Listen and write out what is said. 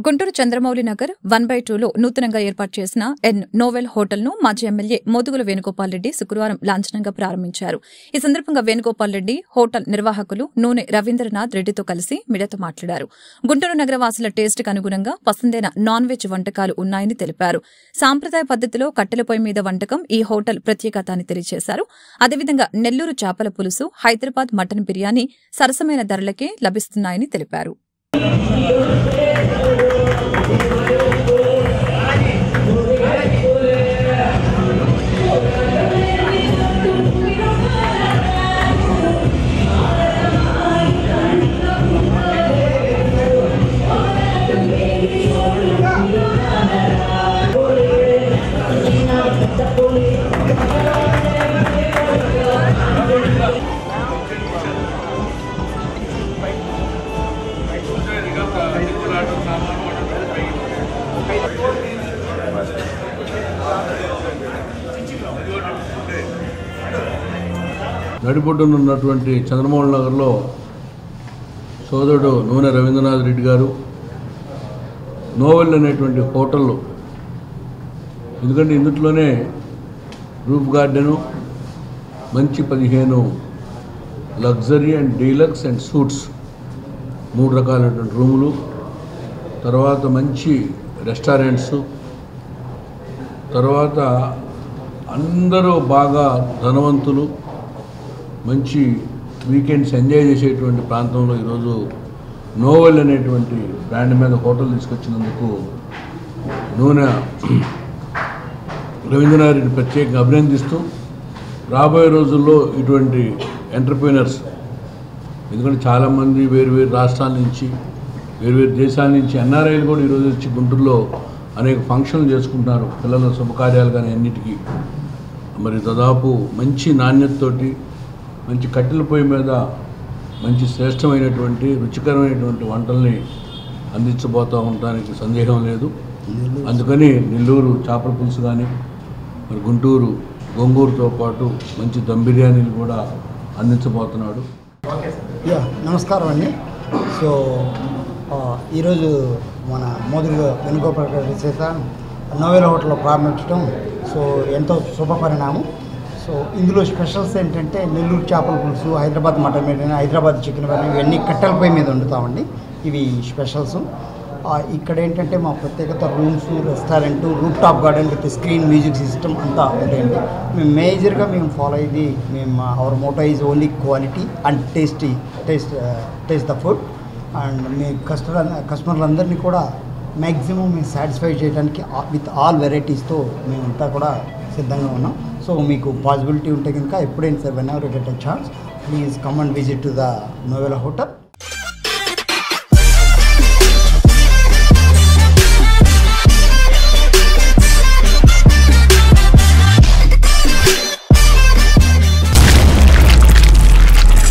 గుంటూరు చంద్రమౌళి నగర్ 1/2లో నూతనంగా ఏర్పాటు చేసిన నోవెల్ హోటల్ను మాజీ ఎమ్మెల్యే మోదుగుల వేణుగోపాల్ రెడ్డి శుక్రవారం లాంఛనంగా ప్రారంభించారు. ఈ సందర్భంగా వేణుగోపాల్ రెడ్డి హోటల్ నిర్వాహకులు నూనె రవీంద్రనాథ్ రెడ్డితో కలిసి మీడియాతో మాట్లాడారు. గుంటూరు నగరవాసుల టేస్ట్కి అనుగుణంగా పసందైన నాన్ వెజ్ వంటకాలు ఉన్నాయని తెలిపారు. సాంప్రదాయ పద్దతిలో కట్టెల పొయ్యి మీద వంటకం ఈ హోటల్ ప్రత్యేకత అని తెలియజేశారు. అదేవిధంగా నెల్లూరు చేపల పులుసు, హైదరాబాద్ మటన్ బిర్యానీ సరసమైన ధరలకే లభిస్తున్నాయని తెలిపారు. నడిబొడ్డునున్నటువంటి చంద్రమౌళి నగర్లో సోదరుడు నూనె రవీంద్రనాథ్ రెడ్డి గారు నోవెల్ అనేటువంటి హోటల్, ఎందుకంటే ఇందులోనే రూఫ్ గార్డెను, మంచి 15 luxury and deluxe and suits 3 రకాలైనటువంటి రూములు, తర్వాత మంచి రెస్టారెంట్స్, తర్వాత అందరూ బాగా ధనవంతులు మంచి వీకెండ్స్ ఎంజాయ్ చేసేటువంటి ప్రాంతంలో ఈరోజు నోవెల్ అనేటువంటి బ్రాండ్ మీద హోటల్ తీసుకొచ్చినందుకు నూనె రవీంద్రనాథ్ రెడ్డి ప్రత్యేకంగా అభినందిస్తూ, రాబోయే రోజుల్లో ఇటువంటి ఎంటర్ప్రీనర్స్, ఎందుకంటే చాలామంది వేరు రాష్ట్రాల నుంచి వేరు దేశాల నుంచి ఎన్ఆర్ఐలు కూడా ఈరోజు వచ్చి గుంటూరులో అనేక ఫంక్షన్లు చేసుకుంటున్నారు, పిల్లల శుభకార్యాలు కానీ అన్నిటికీ. మరి దాదాపు మంచి నాణ్యతతోటి మంచి కట్టెల పొయ్యి మీద మంచి శ్రేష్టమైనటువంటి రుచికరమైనటువంటి వంటల్ని అందించబోతూ ఉండడానికి సందేహం లేదు. అందుకని నెల్లూరు చేపల పులుసు కానీ, మరి గుంటూరు గోంగూరుతో పాటు మంచి దమ్ బిర్యానీలు కూడా అందించబోతున్నాడు. నమస్కారం అండి. సో ఈరోజు మన మోదుగుల వేణుగోపాల్ రెడ్డి చేత నోవెల్ హోటల్లో ప్రారంభించడం సో ఎంతో శుభ పరిణామం. సో ఇందులో స్పెషల్స్ ఏంటంటే నెల్లూరు చేపల పులుసు, హైదరాబాద్ మటన్ బిర్యానీ, హైదరాబాద్ చికెన్ బిర్యానీ ఇవన్నీ కట్టెల పొయ్యి మీద వండుతామండి. ఇవి స్పెషల్స్. ఇక్కడ ఏంటంటే మా ప్రత్యేకత rooms, restaurant, roof top garden with screen, music system అంతా ఉంటాయండి. మేము మేజర్గా ఫాలో అయ్యేది our motto is only quality and taste the food. And మీ కస్టమర్లందరినీ కూడా మ్యాక్సిమం మేము సాటిస్ఫై చేయడానికి విత్ ఆల్ వెరైటీస్తో మేమంతా కూడా సిద్ధంగా ఉన్నాం. సో మీకు పాసిబిలిటీ ఉంటే కనుక ఎప్పుడైనా sir when ever get a chance please come and visit to the novel hotel.